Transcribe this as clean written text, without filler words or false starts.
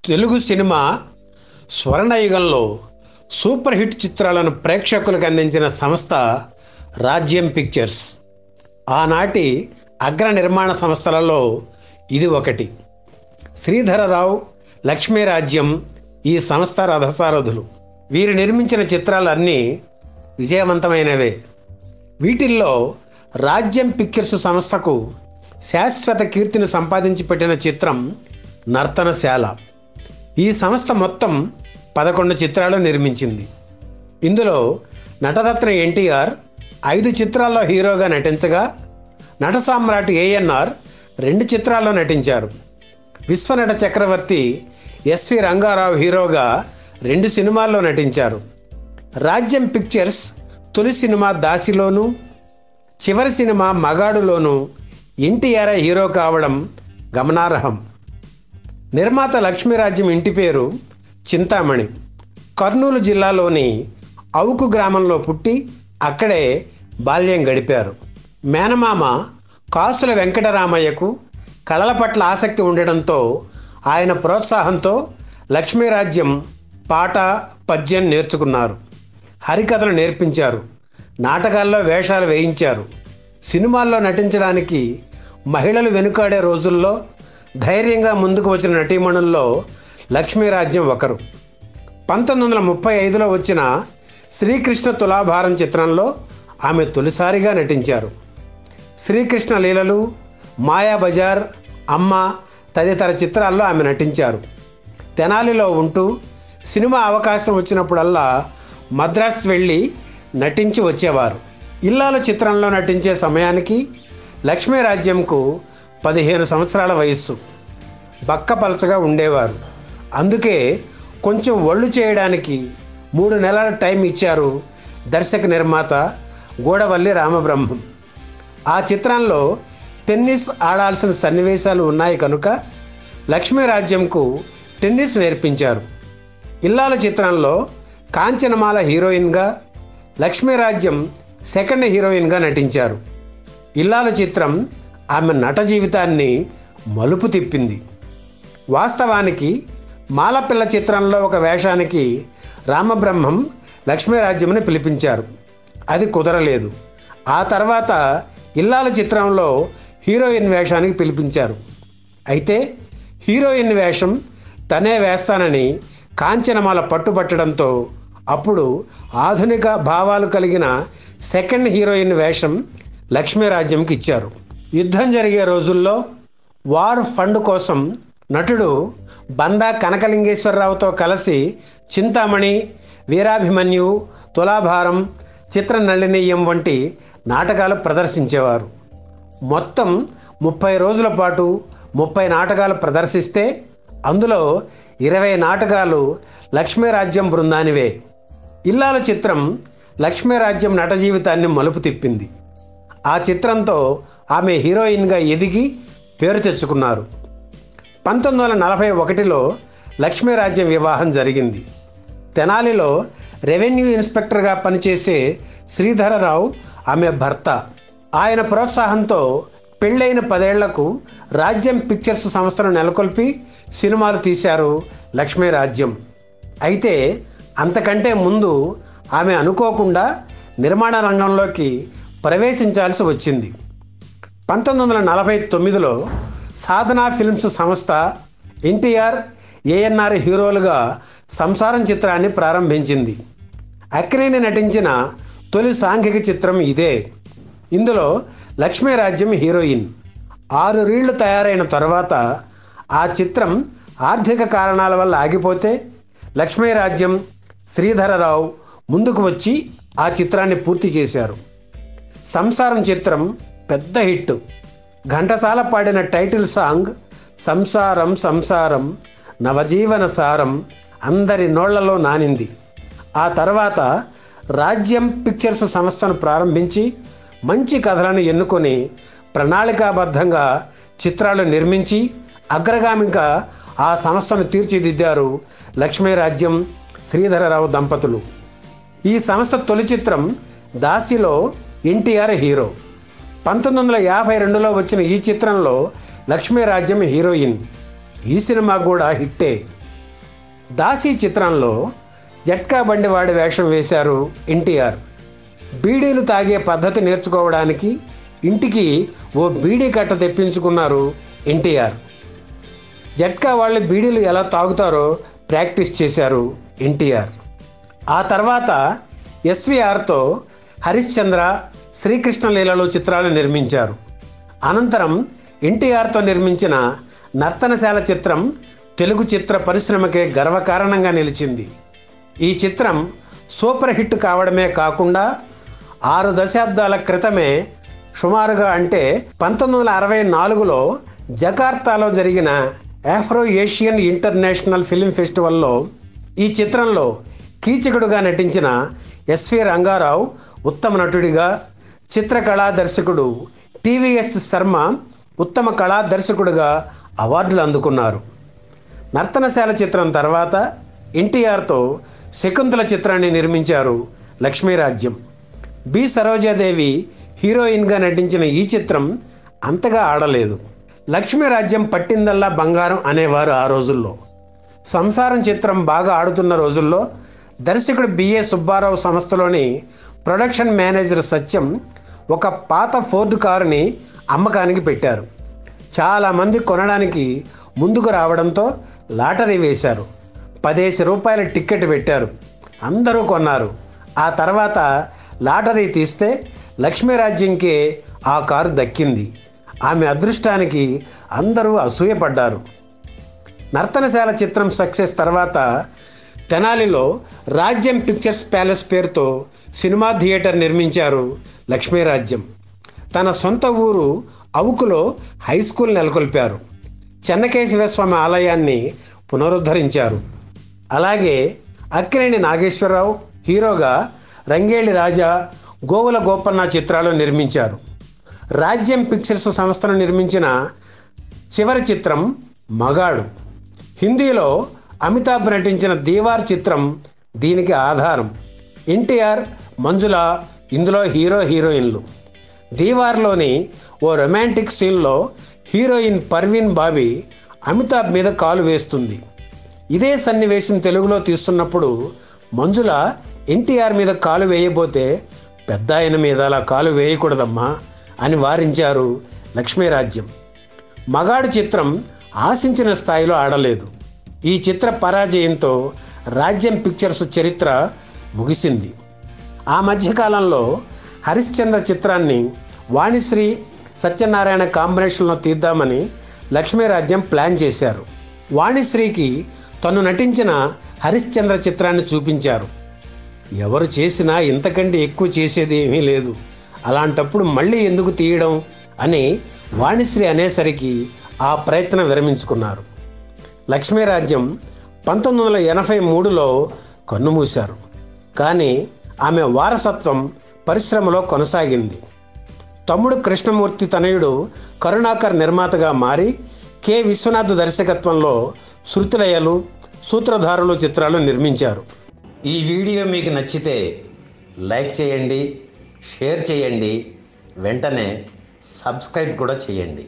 Telugu cinema స్వర్ణయుగంలో super hit చిత్రాలను ప్రేక్షకులకు అందించిన సంస్థ రాజ్యం పిక్చర్స్. ఆనాటి అగ్ర నిర్మాణ సంస్థలలో ఇది ఒకటి. శ్రీధరరావు, లక్ష్మీరాజ్యం ఈ సంస్థ రథసారథులు. వీరు నిర్మించిన చిత్రాలన్నీ విజయవంతమైనవే. వీటిల్లో రాజ్యం పిక్చర్స్ సంస్థకు శాశ్వత కీర్తిని సంపాదించి పెట్టిన చిత్రం నర్తనశాల. ఈ సంస్థ మొత్తం 11 చిత్రాలు నిర్మించింది. ఇందులో నటరత్న ఎన్టీఆర్ 5 చిత్రాల్లో హీరోగా నటించగా, నట సామ్రాట్ ఏఎన్ఆర్ 2 చిత్రాల్లో నటించారు. విశ్వనట చక్రవర్తి ఎస్వి రంగారావు హీరోగా 2 సినిమాల్లో నటించారు. రాజ్యం పిక్చర్స్ తొలి సినిమా దాసిలోను, చివరి సినిమా మగాడులోను ఎన్టీఆర్ హీరో కావడం గమనార్హం. నిర్మాత లక్ష్మీరాజ్యం ఇంటి పేరు చింతామణి. కర్నూలు జిల్లాలోని అవుకు గ్రామంలో పుట్టి అక్కడే బాల్యం గడిపారు. మేనమామ కాసుల వెంకటరామయ్యకు కళల పట్ల ఆసక్తి ఉండడంతో ఆయన ప్రోత్సాహంతో లక్ష్మీరాజ్యం పాట, పద్యం నేర్చుకున్నారు. హరికథలు నేర్పించారు. నాటకాల్లో వేషాలు వేయించారు. సినిమాల్లో నటించడానికి మహిళలు వెనుకాడే రోజుల్లో ధైర్యంగా ముందుకు వచ్చిన నటీమణుల్లో లక్ష్మీరాజ్యం ఒకరు. 1935లో వచ్చిన శ్రీకృష్ణ తులాభారం చిత్రంలో ఆమె తొలిసారిగా నటించారు. శ్రీకృష్ణ లీలలు, మాయాబజార్, అమ్మ తదితర చిత్రాల్లో ఆమె నటించారు. తెనాలిలో ఉంటూ సినిమా అవకాశం వచ్చినప్పుడల్లా మద్రాస్ వెళ్ళి నటించి వచ్చేవారు. ఇల్లాలు చిత్రంలో నటించే సమయానికి లక్ష్మీరాజ్యంకు 15 సంవత్సరాల వయస్సు. బక్కపలచగా ఉండేవారు. అందుకే కొంచెం ఒళ్ళు చేయడానికి 3 నెలల టైం ఇచ్చారు దర్శక నిర్మాత గూడవల్లి రామబ్రహ్మం. ఆ చిత్రంలో టెన్నిస్ ఆడాల్సిన సన్నివేశాలు ఉన్నాయి కనుక లక్ష్మీరాజ్యంకు టెన్నిస్ నేర్పించారు. ఇల్లాలు చిత్రంలో కాంచనమాల హీరోయిన్గా, లక్ష్మీరాజ్యం సెకండ్ హీరోయిన్గా నటించారు. ఇల్లాలు చిత్రం ఆమె నట జీవితాన్ని మలుపు తిప్పింది. వాస్తవానికి మాలపిల్ల చిత్రంలో ఒక వేషానికి రామబ్రహ్మం లక్ష్మీరాజ్యంని పిలిపించారు. అది కుదరలేదు. ఆ తర్వాత ఇల్లాలు చిత్రంలో హీరోయిన్ వేషానికి పిలిపించారు. అయితే హీరోయిన్ వేషం తనే వేస్తానని కాంచనమాల పట్టుబట్టడంతో అప్పుడు ఆధునిక భావాలు కలిగిన సెకండ్ హీరోయిన్ వేషం లక్ష్మీరాజ్యంకి ఇచ్చారు. యుద్ధం జరిగే రోజుల్లో వార్ ఫండ్ కోసం నటుడు బందా కనకలింగేశ్వరరావుతో కలిసి చింతామణి, వీరాభిమన్యు, తులాభారం, చిత్రనళినీయం వంటి నాటకాలు ప్రదర్శించేవారు. మొత్తం 30 రోజుల పాటు 30 నాటకాలు ప్రదర్శిస్తే అందులో 20 నాటకాలు లక్ష్మీరాజ్యం బృందానివే. ఇల్లాలు చిత్రం లక్ష్మీరాజ్యం నట జీవితాన్ని మలుపు తిప్పింది. ఆ చిత్రంతో ఆమె హీరోయిన్గా ఎదిగి పేరు తెచ్చుకున్నారు. 1941లో లక్ష్మీరాజ్యం వివాహం జరిగింది. తెనాలిలో రెవెన్యూ ఇన్స్పెక్టర్గా పనిచేసే శ్రీధరరావు ఆమె భర్త. ఆయన ప్రోత్సాహంతో పెళ్ళైన 10 ఏళ్లకు రాజ్యం పిక్చర్స్ సంస్థను నెలకొల్పి సినిమాలు తీశారు లక్ష్మీరాజ్యం. అయితే అంతకంటే ముందు ఆమె అనుకోకుండా నిర్మాణ రంగంలోకి ప్రవేశించాల్సి వచ్చింది. 1949లో సాధనా ఫిల్మ్స్ సంస్థ ఎన్టీఆర్, ఏఎన్ఆర్ హీరోలుగా సంసారం చిత్రాన్ని ప్రారంభించింది. అక్కినేని నటించిన తొలి సాంఘిక చిత్రం ఇదే. ఇందులో లక్ష్మీరాజ్యం హీరోయిన్. 6 రీళ్లు తయారైన తర్వాత ఆ చిత్రం ఆర్థిక కారణాల వల్ల ఆగిపోతే లక్ష్మీరాజ్యం, శ్రీధరరావు ముందుకు వచ్చి ఆ చిత్రాన్ని పూర్తి చేశారు. సంసారం చిత్రం పెద్ద హిట్. ఘంటసాల పాడిన టైటిల్ సాంగ్ సంసారం సంసారం నవజీవన సారం అందరి నోళ్లలో నానింది. ఆ తర్వాత రాజ్యం పిక్చర్స్ సంస్థను ప్రారంభించి మంచి కథలను ఎన్నుకొని ప్రణాళికాబద్ధంగా చిత్రాలు నిర్మించి అగ్రగామిగా ఆ సంస్థను తీర్చిదిద్దారు లక్ష్మీరాజ్యం, శ్రీధరరావు దంపతులు. ఈ సంస్థ తొలి చిత్రం దాసిలో ఎన్టీఆర్ హీరో. 1952లో వచ్చిన ఈ చిత్రంలో లక్ష్మీరాజ్యం హీరోయిన్. ఈ సినిమా కూడా హిట్టే. దాసి చిత్రంలో జట్కా బండివాడి వేషం వేశారు ఎన్టీఆర్. బీడీలు తాగే పద్ధతి నేర్చుకోవడానికి ఇంటికి ఓ బీడీ కట్ట తెప్పించుకున్నారు ఎన్టీఆర్. జట్కా వాళ్ళు బీడీలు ఎలా తాగుతారో ప్రాక్టీస్ చేశారు ఎన్టీఆర్. ఆ తర్వాత ఎస్వీఆర్తో హరిశ్చంద్ర, శ్రీకృష్ణలీలలు చిత్రాలు నిర్మించారు. అనంతరం ఎన్టీఆర్తో నిర్మించిన నర్తనశాల చిత్రం తెలుగు చిత్ర పరిశ్రమకే గర్వకారణంగా నిలిచింది. ఈ చిత్రం సూపర్ హిట్ కావడమే కాకుండా 6 దశాబ్దాల క్రితమే, సుమారుగా అంటే 1964లో జకార్తాలో జరిగిన ఆఫ్రో ఏషియన్ ఇంటర్నేషనల్ ఫిల్మ్ ఫెస్టివల్లో ఈ చిత్రంలో కీచకుడుగా నటించిన ఎస్వి రంగారావు ఉత్తమ నటుడిగా, చిత్రకళా దర్శకుడు టీవీఎస్ శర్మ ఉత్తమ కళా దర్శకుడిగా అవార్డులు అందుకున్నారు. నర్తనశాల చిత్రం తర్వాత ఎన్టీఆర్తో శకుంతల చిత్రాన్ని నిర్మించారు లక్ష్మీరాజ్యం. బి సరోజాదేవి హీరోయిన్గా నటించిన ఈ చిత్రం అంతగా ఆడలేదు. లక్ష్మీరాజ్యం పట్టిందల్లా బంగారం అనేవారు ఆ రోజుల్లో. సంసారం చిత్రం బాగా ఆడుతున్న రోజుల్లో దర్శకుడు బిఏ సుబ్బారావు సంస్థలోని ప్రొడక్షన్ మేనేజర్ సత్యం ఒక పాత ఫోర్డ్ కారుని అమ్మకానికి పెట్టారు. చాలామంది కొనడానికి ముందుకు రావడంతో లాటరీ వేశారు. 10 రూపాయల టిక్కెట్ పెట్టారు. అందరూ కొన్నారు. ఆ తర్వాత లాటరీ తీస్తే లక్ష్మీరాజ్యంకే ఆ కారు దక్కింది. ఆమె అదృష్టానికి అందరూ అసూయపడ్డారు. నర్తనశాల చిత్రం సక్సెస్ తర్వాత తెనాలిలో రాజ్యం పిక్చర్స్ ప్యాలెస్ పేరుతో సినిమా థియేటర్ నిర్మించారు లక్ష్మీరాజ్యం. తన సొంత ఊరు అవుకులో హై స్కూల్ నెలకొల్పారు. చెన్నకేశవస్వామి ఆలయాన్ని పునరుద్ధరించారు. అలాగే అక్కినేని నాగేశ్వరరావు హీరోగా రంగేళి రాజా, గోవుల గోపన్న చిత్రాలు నిర్మించారు. రాజ్యం పిక్చర్స్ సంస్థను నిర్మించిన చివరి చిత్రం మగాడు. హిందీలో అమితాబ్ నటించిన దీవార్ చిత్రం దీనికి ఆధారం. ఎన్టీఆర్, మంజుల ఇందులో హీరోయిన్లు. దీవార్లోని ఓ రొమాంటిక్ సీన్లో హీరోయిన్ పర్వీన్ బాబీ అమితాబ్ మీద కాలు వేస్తుంది. ఇదే సన్నివేశం తెలుగులో తీస్తున్నప్పుడు మంజుల ఎన్టీఆర్ మీద కాలు వేయబోతే పెద్ద ఆయన మీద అలా కాలు వేయకూడదమ్మా అని వారించారు లక్ష్మీరాజ్యం. మగాడు చిత్రం ఆశించిన స్థాయిలో ఆడలేదు. ఈ చిత్ర పరాజయంతో రాజ్యం పిక్చర్స్ చరిత్ర ముగిసింది. ఆ మధ్యకాలంలో హరిశ్చంద్ర చిత్రాన్ని వాణిశ్రీ, సత్యనారాయణ కాంబినేషన్లో తీద్దామని లక్ష్మీరాజ్యం ప్లాన్ చేశారు. వాణిశ్రీకి తను నటించిన హరిశ్చంద్ర చిత్రాన్ని చూపించారు. ఎవరు చేసినా ఇంతకంటే ఎక్కువ చేసేది ఏమీ లేదు, అలాంటప్పుడు మళ్ళీ ఎందుకు తీయడం అని వాణిశ్రీ అనేసరికి ఆ ప్రయత్నం విరమించుకున్నారు. లక్ష్మీరాజ్యం 1983లో కన్నుమూశారు. కానీ ఆమె వారసత్వం పరిశ్రమలో కొనసాగింది. తమ్ముడు కృష్ణమూర్తి తనయుడు కరుణాకర్ నిర్మాతగా మారి కె విశ్వనాథ్ దర్శకత్వంలో శృతిలయలు, సూత్రధారులు చిత్రాలు నిర్మించారు. ఈ వీడియో మీకు నచ్చితే లైక్ చేయండి, షేర్ చేయండి, వెంటనే సబ్స్క్రైబ్ కూడా చేయండి.